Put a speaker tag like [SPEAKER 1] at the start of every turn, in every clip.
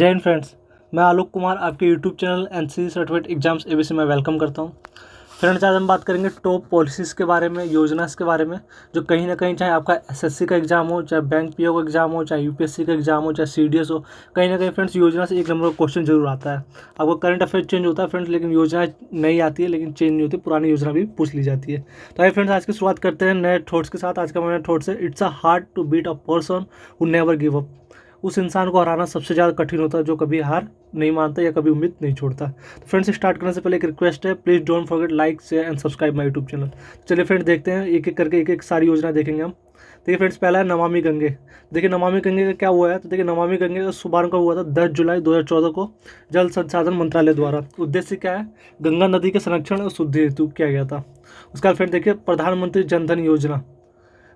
[SPEAKER 1] जय हिंद फ्रेंड्स। मैं आलोक कुमार आपके YouTube channel NCC certificate exams ABC में वेलकम करता हूं। फ्रेंड्स, आज हम बात करेंगे टॉप पॉलिसीज़ के बारे में, योजनास के बारे में, जो कहीं ना कहीं चाहे आपका एसएससी का एग्जाम हो, चाहे बैंक पीओ का एग्जाम हो, चाहे यूपीएससी का एग्जाम हो, चाहे सीडीएस हो, कहीं ना कहीं फ्रेंड्स योजना से एक नंबर का क्वेश्चन जरूर आता है। आपको करंट अफेयर चेंज होता है फ्रेंड्स, लेकिन योजना नहीं आती है, लेकिन चेंज नहीं होती, पुरानी योजना भी पूछ ली जाती है। तो आइए फ्रेंड्स, आज की शुरुआत करते हैं नए थॉट्स के साथ। आज का मेरा थॉट्स है, it's a hard to beat a person who never give up. उस इंसान को हराना सबसे ज़्यादा कठिन होता है जो कभी हार नहीं मानता या कभी उम्मीद नहीं छोड़ता। तो फ्रेंड्स, स्टार्ट करने से पहले एक रिक्वेस्ट है, please don't forget like share and subscribe my YouTube channel. चलिए फ्रेंड्स, देखते हैं एक एक करके एक एक सारी योजना देखेंगे हम। देखिए फ्रेंड्स, पहला है नमामि गंगे। देखिए नमामि गंगे का क्या हुआ है, तो देखिए नमामि गंगे का शुभारंभ कब हुआ था, 10 जुलाई 2014 को जल संसाधन मंत्रालय द्वारा। उद्देश्य क्या है, गंगा नदी के संरक्षण और शुद्धि हेतु किया गया था। उसके बाद फ्रेंड देखिए प्रधानमंत्री जन धन योजना।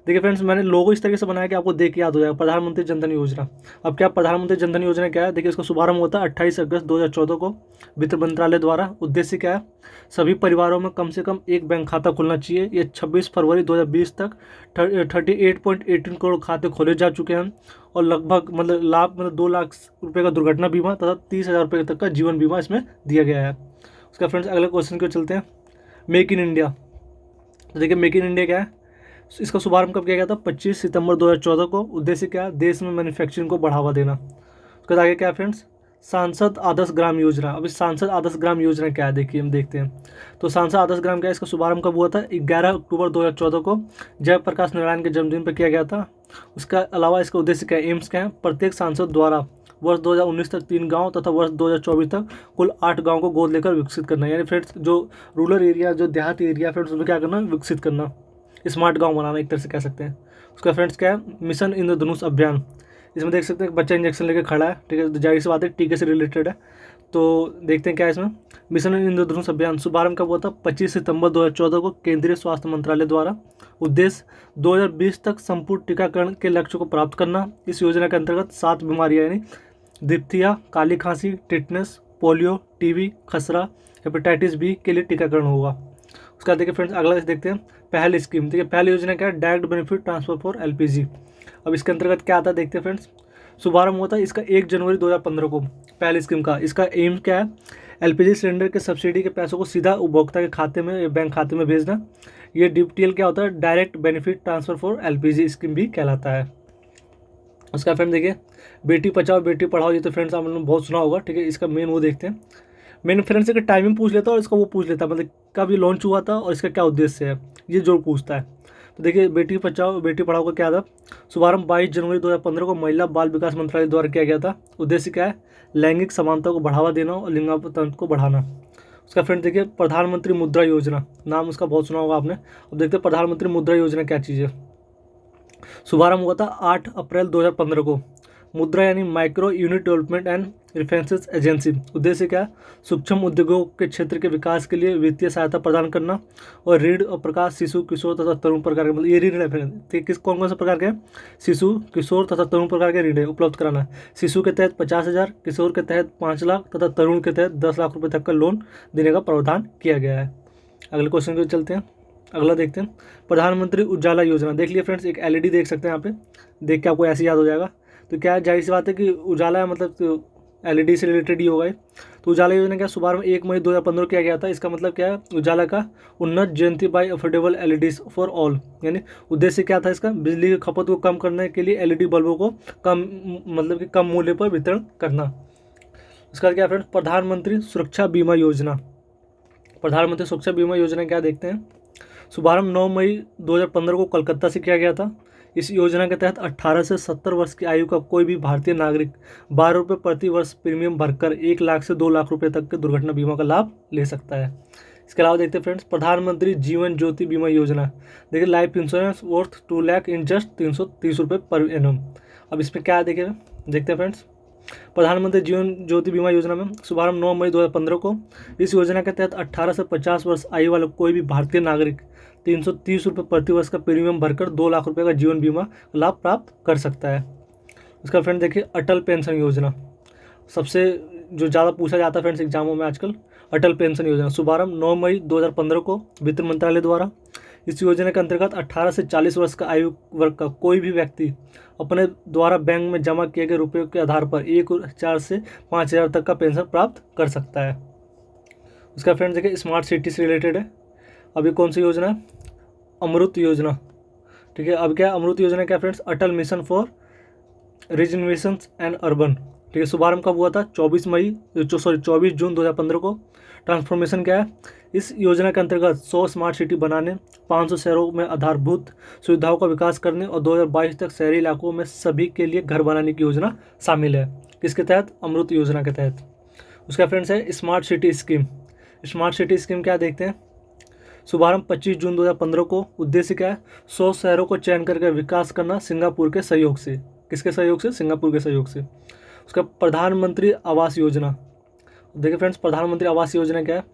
[SPEAKER 1] देखिए फ्रेंड्स, मैंने लोगो इस तरीके से बनाया कि आपको देख के याद हो जाएगा, प्रधानमंत्री जन धन योजना। अब क्या प्रधानमंत्री जन धन योजना क्या है, देखिए इसका शुभारंभ होता है 28 अगस्त 2014 को वित्त मंत्रालय द्वारा। उद्देश्य क्या है, सभी परिवारों में कम से कम एक बैंक खाता खुलना चाहिए। ये 26 फरवरी 2020 तक 38.18 करोड़ खाते खोले जा चुके हैं और लगभग लाभ 2 लाख रुपये का दुर्घटना बीमा तथा 30,000 रुपये तक का जीवन बीमा इसमें दिया गया है। उसका फ्रेंड्स अगले क्वेश्चन को चलते हैं, मेक इन इंडिया। तो देखिए मेक इन इंडिया क्या है, इसका शुभारंभ कब किया गया था, 25 सितंबर 2014 को। उद्देश्य क्या है, देश में मैन्युफैक्चरिंग को बढ़ावा देना। उसके बाद आगे क्या है फ्रेंड्स, सांसद आदर्श ग्राम योजना। अब इस सांसद आदर्श ग्राम योजना क्या है, देखिए हम देखते हैं। तो सांसद आदर्श ग्राम क्या है, इसका शुभारंभ कब हुआ था, 11 अक्टूबर 2014 को जयप्रकाश नारायण के जन्मदिन पर किया गया था। उसका अलावा इसका उद्देश्य क्या है, एम्स क्या है, प्रत्येक सांसद द्वारा वर्ष 2019 तक 3 गांव तथा वर्ष 2024 तक कुल 8 गांव को गोद लेकर विकसित करना। यानी फ्रेंड्स जो रूरल एरिया, जो देहाती एरिया फ्रेंड्स, उसमें क्या करना, विकसित करना, स्मार्ट गांव बनाना एक तरह से कह सकते हैं। उसका फ्रेंड्स क्या है, मिशन इंद्रधनुष अभियान। इसमें देख सकते हैं बच्चा इंजेक्शन लेके खड़ा है, ठीक है, तो जाहिर सी बात है टीके से रिलेटेड है। तो देखते हैं क्या है इसमें, मिशन इंद्रधनुष अभियान शुभारंभ कब हुआ था, 25 सितंबर 2014 को केंद्रीय स्वास्थ्य मंत्रालय द्वारा। उद्देश्य 2020 तक संपूर्ण टीकाकरण के लक्ष्य को प्राप्त करना। इस योजना के अंतर्गत 7 बीमारियां यानी डिप्थिया, काली खांसी, टिटनेस, पोलियो, टीबी, खसरा, हेपेटाइटिस बी के लिए टीकाकरण होगा। उसका देखिए फ्रेंड्स अगला देखते हैं, पहल स्कीम। देखिए पहल योजना क्या है, direct benefit transfer for LPG. अब इसके अंतर्गत क्या आता है, देखते हैं फ्रेंड्स। शुभारंभ हुआ था इसका 1 जनवरी 2015 को, पहल स्कीम का। इसका एम क्या है, एलपीजी सिलेंडर के सब्सिडी के पैसों को सीधा उपभोक्ता के खाते में या बैंक खाते में भेजना। ये डीपीएल क्या होता है, direct benefit transfer for LPG scheme भी कहलाता है। उसका फ्रेंड देखिए बेटी बचाओ बेटी पढ़ाओ, ये तो फ्रेंड्स आप लोगों ने बहुत सुना होगा, ठीक है। इसका मेन वो देखते हैं, मेन फ्रेंड्स का टाइमिंग पूछ लेता है और इसका वो पूछ लेता है, मतलब कब ये लॉन्च हुआ था और इसका क्या उद्देश्य है, ये जो पूछता है। तो देखिए बेटी बचाओ बेटी पढ़ाओ का क्या था, शुभारंभ 22 जनवरी 2015 को महिला बाल विकास मंत्रालय द्वारा किया गया था। उद्देश्य क्या है, लैंगिक समानता को बढ़ावा देना और लिंगानुपात को बढ़ाना। उसका फ्रेंड देखिए प्रधानमंत्री मुद्रा योजना, नाम उसका बहुत सुना होगा आपने। अब देखते हैं प्रधानमंत्री मुद्रा योजना क्या चीज़ है। शुभारंभ हुआ था 8 अप्रैल 2015 को। मुद्रा यानी micro unit development and references agency. उद्देश्य क्या, सूक्ष्म उद्योगों के क्षेत्र के विकास के लिए वित्तीय सहायता प्रदान करना और ऋण और प्रकाश शिशु किशोर तथा तरुण प्रकार के, मतलब ये ऋण है किस कौन कौन से प्रकार के, शिशु किशोर तथा तरुण प्रकार के ऋण उपलब्ध कराना। शिशु के तहत 50,000, किशोर के तहत 5 लाख तथा तरुण के तहत 10 लाख रुपये तक का लोन देने का प्रावधान किया गया है। अगले क्वेश्चन को चलते हैं, अगला देखते हैं प्रधानमंत्री उजाला योजना। देख लिया फ्रेंड्स, एक एलईडी देख सकते हैं यहाँ पे, देख के आपको ऐसे याद हो जाएगा। तो क्या जाहिर सी बात है कि उजाला मतलब तो एलईडी से रिलेटेड ही होगा। तो उजाला योजना क्या, शुभारंभ 1 मई 2015 किया गया था। इसका मतलब क्या है, उजाला का Unnat Jyoti by affordable LEDs for all. यानी उद्देश्य क्या था इसका, बिजली की खपत को कम करने के लिए एलईडी बल्बों को कम मतलब कि कम मूल्य पर वितरण करना। उसका क्या फ्रेंड्स, प्रधानमंत्री सुरक्षा बीमा योजना। प्रधानमंत्री सुरक्षा बीमा योजना क्या देखते हैं। शुभारंभ 9 मई 2015 को कोलकाता से किया गया था। इस योजना के तहत 18 से 70 वर्ष की आयु का कोई भी भारतीय नागरिक 12 रुपये प्रति वर्ष प्रीमियम भरकर 1 लाख से 2 लाख रुपए तक के दुर्घटना बीमा का लाभ ले सकता है। इसके अलावा देखते हैं फ्रेंड्स प्रधानमंत्री जीवन ज्योति बीमा योजना। देखिए life insurance worth 2 lakh in just 330 रुपये पर एनम। अब इसमें क्या है देखिए, देखते हैं फ्रेंड्स प्रधानमंत्री जीवन ज्योति बीमा योजना में शुभारंभ 9 मई 2015 को। इस योजना के तहत 18 से 50 वर्ष आयु वाला कोई भी भारतीय नागरिक 330 रुपये प्रति वर्ष का प्रीमियम भरकर 2 लाख रुपए का जीवन बीमा लाभ प्राप्त कर सकता है। उसका फ्रेंड देखिए अटल पेंशन योजना, सबसे जो ज़्यादा पूछा जाता है फ्रेंड्स एग्जामों में आजकल, अटल पेंशन योजना। शुभारंभ 9 मई 2015 को वित्त मंत्रालय द्वारा। इस योजना के अंतर्गत 18 से 40 वर्ष का आयु वर्ग का कोई भी व्यक्ति अपने द्वारा बैंक में जमा किए गए रुपयों के आधार पर 1,000 से 5,000 तक का पेंशन प्राप्त कर सकता है। उसका फ्रेंड्स देखिए स्मार्ट सिटी से रिलेटेड है। अभी कौन सी योजना है? अमृत योजना। ठीक है, अब क्या है अमृत योजना? क्या friends? Atal mission for regeneration and urban. ठीक है, शुभारंभ कब हुआ था? 24 जून 2015 को। ट्रांसफॉर्मेशन क्या है? इस योजना के अंतर्गत 100 स्मार्ट सिटी बनाने, 500 शहरों में आधारभूत सुविधाओं का विकास करने और 2022 तक शहरी इलाकों में सभी के लिए घर बनाने की योजना शामिल है। किसके तहत? अमृत योजना के तहत। उसका फ्रेंड्स है smart city scheme. Smart city scheme क्या देखते हैं? शुभारंभ 25 जून 2015 को। उद्देश्य क्या है? 100 शहरों को चयन करके विकास करना सिंगापुर के सहयोग से। किसके सहयोग से? सिंगापुर के सहयोग से। उसका प्रधानमंत्री आवास योजना। देखिए फ्रेंड्स, प्रधानमंत्री आवास योजना क्या है?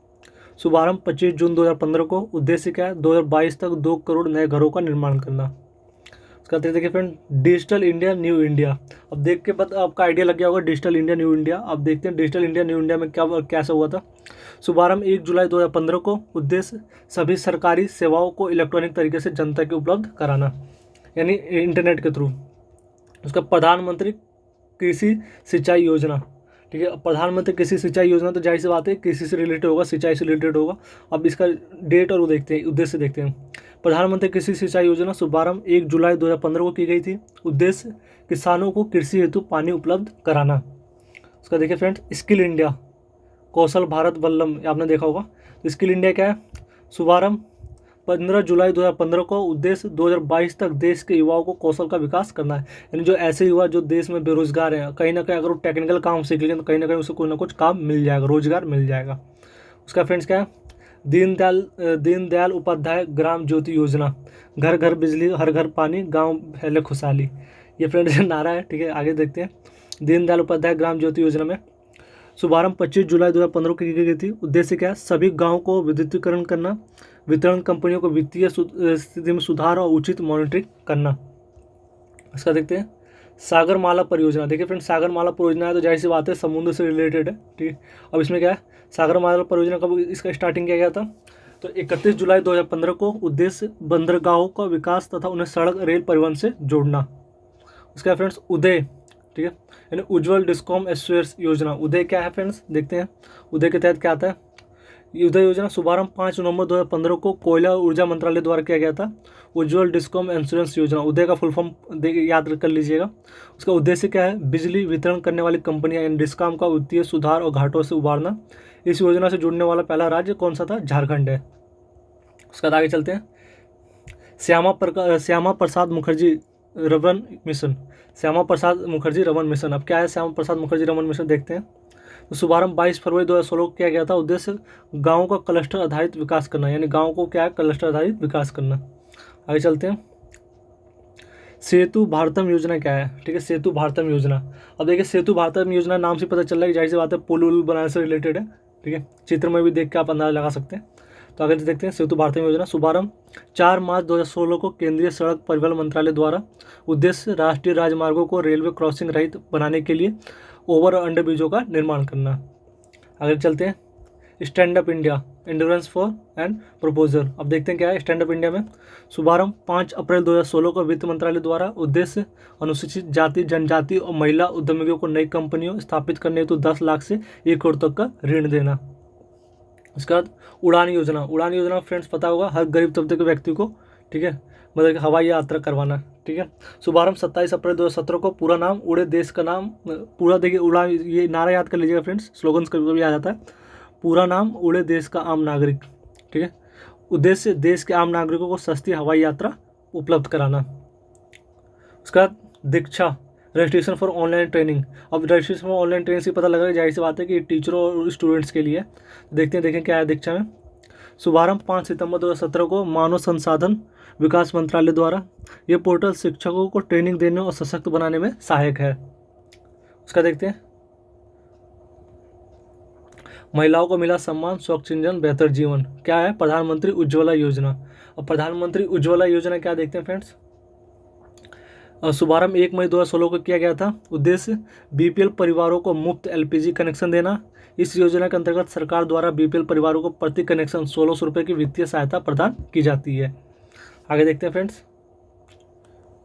[SPEAKER 1] शुभारंभ 25 जून 2015 को। उद्देश्य क्या है? 2022 तक 2 करोड़ नए घरों का निर्माण करना। उसका देखिए friend digital India new India. अब देख के बाद आपका आइडिया लग गया होगा डिजिटल इंडिया न्यू इंडिया। अब देखते हैं डिजिटल इंडिया न्यू इंडिया में क्या कैसा हुआ था। शुभारंभ 1 जुलाई 2015 को। उद्देश्य सभी सरकारी सेवाओं को इलेक्ट्रॉनिक तरीके से जनता को उपलब्ध कराना, यानी इंटरनेट के थ्रू। उसका प्रधानमंत्री कृषि सिंचाई योजना। ठीक है, प्रधानमंत्री कृषि सिंचाई योजना तो जाहिर सी बात है कृषि से रिलेटेड होगा, सिंचाई से रिलेटेड होगा। अब इसका डेट और वो देखते हैं, उद्देश्य देखते हैं। प्रधानमंत्री कृषि सिंचाई योजना शुभारंभ 1 जुलाई 2015 को की गई थी। उद्देश्य किसानों को कृषि हेतु पानी उपलब्ध कराना। उसका देखिए फ्रेंड्स स्किल इंडिया, कौशल भारत वल्लभ, आपने देखा होगा। तो स्किल इंडिया क्या है? शुभारंभ 15 जुलाई 2015 को। उद्देश्य 2022 तक देश के युवाओं को कौशल का विकास करना है, यानी जो ऐसे युवा जो देश में बेरोजगार हैं, कहीं ना कहीं अगर वो टेक्निकल काम सीख लेंगे तो कहीं ना कहीं उसे कुछ ना कुछ काम मिल जाएगा, रोजगार मिल जाएगा। उसका फ्रेंड्स क्या है? दीनदयाल उपाध्याय ग्राम ज्योति योजना। घर घर बिजली, हर घर पानी, गाँव फैले खुशहाली। ये फ्रेंड्स नारा है। ठीक है, आगे देखते हैं। दीनदयाल उपाध्याय ग्राम ज्योति योजना में शुभारंभ 25 जुलाई 2015 को की गई थी। उद्देश्य क्या है? सभी गाँव को विद्युतीकरण करना, वितरण कंपनियों को वित्तीय स्थिति में सुधार और उचित मॉनिटरिंग करना। इसका देखते हैं सागरमाला परियोजना। देखिए फ्रेंड्स, सागरमाला परियोजना है तो जाहिर सी बात है समुद्र से रिलेटेड है। ठीक है, अब इसमें क्या है? सागरमाला परियोजना कब इसका स्टार्टिंग किया गया था? तो 31 जुलाई 2015 को। उद्देश्य बंदरगाहों का विकास तथा उन्हें सड़क रेल परिवहन से जोड़ना। उसका फ्रेंड्स उदय। ठीक है, यानी उज्ज्वल डिस्कॉम एस्योर्स योजना। उदय क्या है फ्रेंड्स? देखते हैं उदय के तहत क्या आता है। उदय योजना शुभारंभ 5 नवंबर 2015 को कोयला और ऊर्जा मंत्रालय द्वारा किया गया था। उज्ज्वल डिस्कॉम इंश्योरेंस योजना, उदय का फुल फॉर्म याद कर लीजिएगा। उसका उद्देश्य क्या है? बिजली वितरण करने वाली कंपनियां यानी डिस्कॉम का वित्तीय सुधार और घाटों से उबारना। इस योजना से जुड़ने वाला पहला राज्य कौन सा था? झारखंड है। उसका आगे चलते हैं। श्यामा प्रसाद मुखर्जी रमन मिशन। श्यामा प्रसाद मुखर्जी रमन मिशन। अब क्या है श्यामा प्रसाद मुखर्जी रमन मिशन? देखते हैं। तो शुभारंभ 22 फरवरी 2016 को किया गया था। उद्देश्य गाँव का क्लस्टर आधारित विकास करना, यानी गाँव को क्या है? क्लस्टर आधारित विकास करना। आगे चलते हैं। सेतु भारतम योजना क्या है? ठीक है, सेतु भारतम योजना। अब देखिए सेतु भारतम योजना नाम से पता चल रहा है कि जाहिर सी बात है पुल उल बनाने से रिलेटेड है। ठीक है, चित्र में भी देख के आप अंदाजा लगा सकते हैं। तो आगे देखते हैं सेतु भारतम योजना। शुभारंभ 4 मार्च 2016 को केंद्रीय सड़क परिवहन मंत्रालय द्वारा। उद्देश्य राष्ट्रीय राजमार्गों को रेलवे क्रॉसिंग रहित बनाने के लिए ओवर और अंडर ब्रिजों का निर्माण करना। आगे चलते हैं। Stand up India endurance for and proposal. अब देखते हैं क्या है स्टैंड अप इंडिया में। शुभारंभ 5 अप्रैल 2016 को वित्त मंत्रालय द्वारा। उद्देश्य अनुसूचित जाति, जनजाति और महिला उद्यमियों को नई कंपनियों स्थापित करने हेतु 10 लाख से 1 करोड़ तक का ऋण देना। उसके बाद उड़ान योजना। उड़ान योजना फ्रेंड्स पता होगा हर गरीब तबके के व्यक्ति को, ठीक है, मतलब कि हवाई यात्रा करवाना। ठीक है, शुभारंभ 27 अप्रैल 2017 को। पूरा नाम उड़े देश का नाम, पूरा देखिए उड़ान, ये नारा याद कर लीजिएगा फ्रेंड्स, स्लोगन्स कभी कभी आ जाता है। पूरा नाम उड़े देश का आम नागरिक। ठीक है, उद्देश्य देश के आम नागरिकों को सस्ती हवाई यात्रा उपलब्ध कराना। उसका बाद दीक्षा रजिस्ट्रेशन फॉर ऑनलाइन ट्रेनिंग। अब रजिस्ट्रेशन फॉर ऑनलाइन ट्रेनिंग से पता लग रहा है जाहिर सी बात है कि टीचरों और स्टूडेंट्स के लिए। देखते हैं क्या है दीक्षा में। शुभारंभ 5 सितंबर 2017 को मानव संसाधन विकास मंत्रालय द्वारा। ये पोर्टल शिक्षकों को ट्रेनिंग देने और सशक्त बनाने में सहायक है। उसका देखते हैं महिलाओं को मिला सम्मान, स्वच्छ इंजन, बेहतर जीवन। क्या है? प्रधानमंत्री उज्ज्वला योजना। और प्रधानमंत्री उज्ज्वला योजना क्या देखते हैं फ्रेंड्स। शुभारंभ 1 मई 2016 को किया गया था। उद्देश्य बीपीएल परिवारों को मुफ्त एलपीजी कनेक्शन देना। इस योजना के अंतर्गत सरकार द्वारा बीपीएल परिवारों को प्रति कनेक्शन 1600 रुपये की वित्तीय सहायता प्रदान की जाती है। आगे देखते हैं फ्रेंड्स,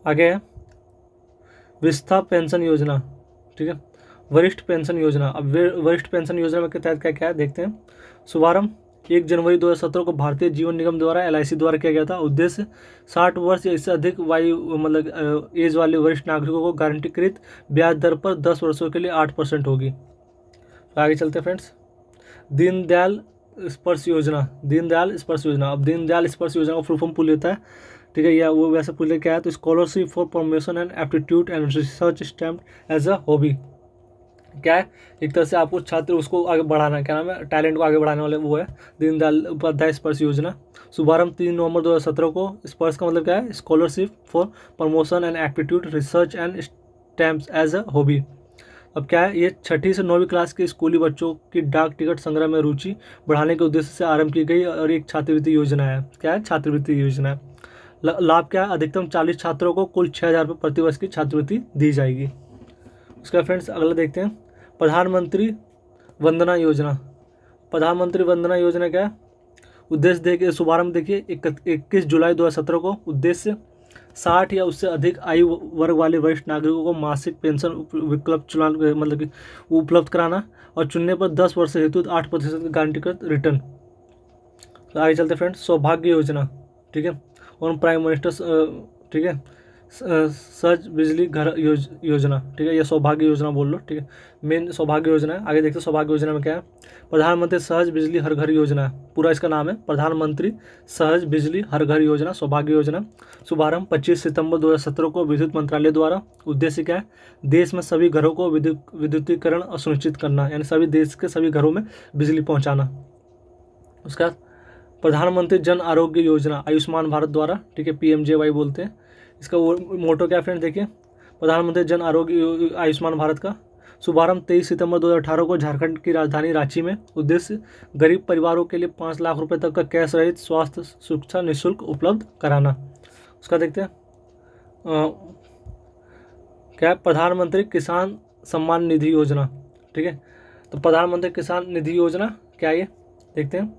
[SPEAKER 1] आगे है विस्ता पेंशन योजना, ठीक है, वरिष्ठ पेंशन योजना। अब वरिष्ठ पेंशन योजना के तहत क्या क्या है देखते हैं। शुभारंभ 1 जनवरी 2017 को भारतीय जीवन निगम द्वारा LIC द्वारा किया गया था। उद्देश्य 60 वर्ष या इससे अधिक वायु मतलब एज वाले वरिष्ठ नागरिकों को गारंटीकृत ब्याज दर पर 10 वर्षों के लिए 8% होगी। तो आगे चलते हैं फ्रेंड्स, दीनदयाल स्पर्श योजना, दीनदयाल स्पर्श योजना। अब दीनदयाल स्पर्श योजना का फुल फॉर्म पूछ लेता है, ठीक है, या वो वैसे पूछ ले क्या है, तो scholarship for promotion and aptitude and research stamp as a hobby. क्या है, एक तरह से आपको छात्र उसको आगे बढ़ाना है, क्या नाम है, टैलेंट को आगे बढ़ाने वाले वो है दीनदयाल उपाध्याय स्पर्श योजना। शुभारंभ 3 नवंबर 2017 को। स्पर्श का मतलब क्या है, scholarship for promotion and aptitude research and stamps as a hobby. अब क्या है, ये 6ठी से 9वीं क्लास के स्कूली बच्चों की डाक टिकट संग्रह में रुचि बढ़ाने के उद्देश्य से आरंभ की गई और एक छात्रवृत्ति योजना है। क्या है, छात्रवृत्ति योजना है। लाभ क्या है, अधिकतम 40 छात्रों को कुल 6,000 रुपये प्रति वर्ष की छात्रवृत्ति दी जाएगी। उसका फ्रेंड्स अगला देखते हैं, प्रधानमंत्री वंदना योजना। प्रधानमंत्री वंदना योजना क्या है, उद्देश्य देखिए, शुभारंभ देखिए 21 जुलाई 2017 को। उद्देश्य 60 या उससे अधिक आयु वर्ग वाले वरिष्ठ नागरिकों को मासिक पेंशन विकल्प चुनाव मतलब कि उपलब्ध कराना और चुनने पर 10 वर्ष हेतु 8% गारंटीकृत रिटर्न। तो आगे चलते फ्रेंड्स, सौभाग्य योजना, ठीक है, और प्राइम मिनिस्टर, ठीक है, सहज बिजली घर योजना, ठीक है, ये सौभाग्य योजना बोल लो, ठीक है, मेन सौभाग्य योजना है। आगे देखते हैं सौभाग्य योजना में क्या है, प्रधानमंत्री सहज बिजली हर घर योजना है, पूरा इसका नाम है प्रधानमंत्री सहज बिजली हर घर योजना, सौभाग्य योजना। शुभारंभ 25 सितंबर 2017 को विद्युत मंत्रालय द्वारा। उद्देश्य क्या है, देश में सभी घरों को विद्युतीकरण सुनिश्चित करना, यानी सभी देश के सभी घरों में बिजली पहुँचाना। उसका प्रधानमंत्री जन आरोग्य योजना आयुष्मान भारत द्वारा, ठीक है, PMJY बोलते हैं। इसका मोटो क्या फ्रेंड देखिए, प्रधानमंत्री जन आरोग्य आयुष्मान भारत का। शुभारंभ 23 सितंबर 2018 को झारखंड की राजधानी रांची में। उद्देश्य गरीब परिवारों के लिए 5 लाख रुपए तक का कैश रहित स्वास्थ्य सुरक्षा निःशुल्क उपलब्ध कराना। उसका देखते हैं क्या, प्रधानमंत्री किसान सम्मान निधि योजना, ठीक है, तो प्रधानमंत्री किसान निधि योजना क्या है ये देखते हैं।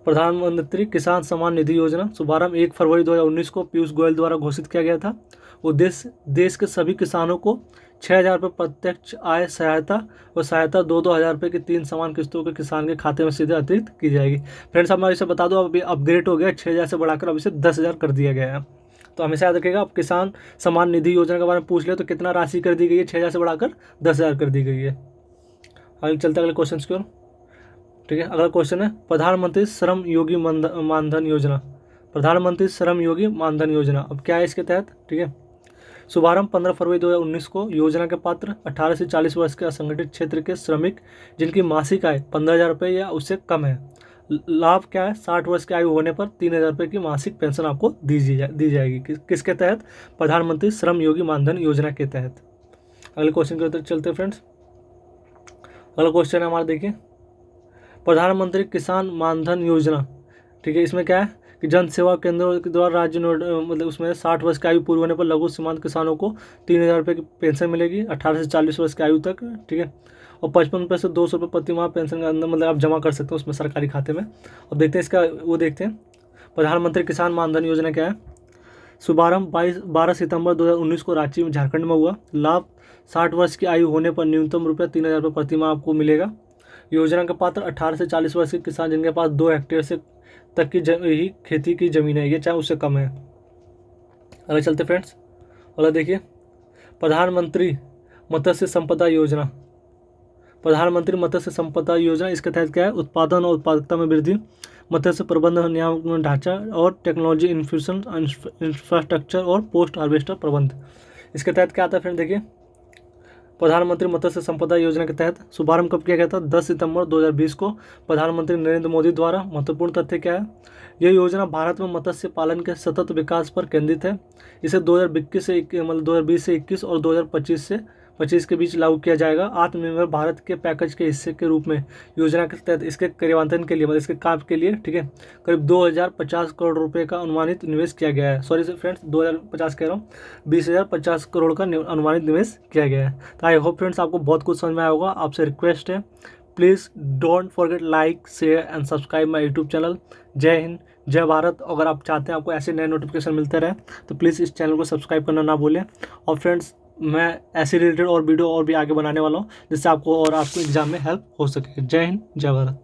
[SPEAKER 1] प्रधानमंत्री किसान सम्मान निधि योजना शुभारंभ 1 फरवरी 2019 को पीयूष गोयल द्वारा घोषित किया गया था। उद्देश्य देश के सभी किसानों को 6,000 रुपये प्रत्यक्ष आय सहायता और सहायता 2-2 हज़ार रुपये की 3 समान किस्तों के किसान के खाते में सीधे अतिरिक्त की जाएगी। फ्रेंड्स अब मैं इसे बता दूँ, अभी अपग्रेड हो गया, 6,000 से बढ़ाकर अब इसे 10,000 कर दिया गया है। तो हमेशा याद रखिएगा, आप किसान सम्मान निधि योजना के बारे में पूछ ले तो कितना राशि कर दी गई है, 6,000 से बढ़ाकर 10,000 कर दी गई है। आगे चलते अगले क्वेश्चन की ओर, ठीक है। अगला क्वेश्चन है प्रधानमंत्री श्रम योगी मानधन योजना, प्रधानमंत्री श्रम योगी मानधन योजना। अब क्या है इसके तहत, ठीक है, शुभारंभ 15 फरवरी 2019 को। योजना के पात्र 18 से 40 वर्ष के असंगठित क्षेत्र के श्रमिक जिनकी मासिक आय 15,000 रुपये या उससे कम है। लाभ क्या है, 60 वर्ष की आयु होने पर 3,000 रुपये की मासिक पेंशन आपको दी जाएगी। किसके तहत, प्रधानमंत्री श्रम योगी मानधन योजना के तहत। अगले क्वेश्चन की ओर चलते हैं फ्रेंड्स। अगला क्वेश्चन है हमारा देखिए, प्रधानमंत्री किसान मानधन योजना, ठीक है, इसमें क्या है कि जन सेवा केंद्रों के द्वारा राज्य मतलब उसमें 60 वर्ष की आयु पूरी होने पर लघु सीमांत किसानों को 3,000 रुपये की पेंशन मिलेगी 18 से 40 वर्ष की आयु तक, ठीक है, और 55 रुपये से 200 रुपये प्रति माह पेंशन के अंदर मतलब आप जमा कर सकते हो उसमें सरकारी खाते में। अब देखते हैं इसका वो देखते हैं प्रधानमंत्री किसान मानधन योजना क्या है। शुभारंभ 12 सितंबर 2019 को रांची में झारखंड में हुआ। लाभ 60 वर्ष की आयु होने पर न्यूनतम रुपये 3,000 रुपये प्रति माह आपको मिलेगा। योजना के पात्र 18 से 40 वर्ष के किसान जिनके पास 2 हेक्टेयर से तक की ही खेती की जमीन है, ये चाहे उससे कम है। अगले चलते फ्रेंड्स, अगला देखिए प्रधानमंत्री मत्स्य संपदा योजना, प्रधानमंत्री मत्स्य संपदा योजना। इसके तहत क्या है, उत्पादन और उत्पादकता में वृद्धि, मत्स्य प्रबंधन नियामक ढांचा और टेक्नोलॉजी इन्फ्यूशन इंफ्रास्ट्रक्चर और पोस्ट हार्वेस्टर प्रबंध। इसके तहत क्या आता है फ्रेंड देखिए, प्रधानमंत्री मत्स्य संपदा योजना के तहत शुभारंभ कब किया गया था, 10 सितंबर 2020 को प्रधानमंत्री नरेंद्र मोदी द्वारा। महत्वपूर्ण तथ्य क्या है, यह योजना भारत में मत्स्य पालन के सतत विकास पर केंद्रित है। इसे 2020 से 21 और 2025 से 25 के बीच लागू किया जाएगा। आत्मनिर्भर भारत के पैकेज के हिस्से के रूप में योजना के तहत इसके क्रियान्वयन के लिए मतलब इसके काम के लिए, ठीक है, करीब 2,050 करोड़ रुपए का अनुमानित निवेश किया गया है। सॉरी फ्रेंड्स, 2,050 कह रहा हूँ, 20,050 करोड़ का अनुमानित निवेश किया गया है। तो आई होप फ्रेंड्स आपको बहुत कुछ समझ में आया होगा। आपसे रिक्वेस्ट है, please don't forget like share and subscribe my YouTube channel. जय हिंद, जय भारत। अगर आप चाहते हैं आपको ऐसे नए नोटिफिकेशन मिलते रहे तो प्लीज़ इस चैनल को सब्सक्राइब करना ना भूलें। और फ्रेंड्स, मैं ऐसे रिलेटेड और वीडियो और भी आगे बनाने वाला हूँ जिससे आपको और आपको एग्ज़ाम में हेल्प हो सके। जय हिंद, जय भारत।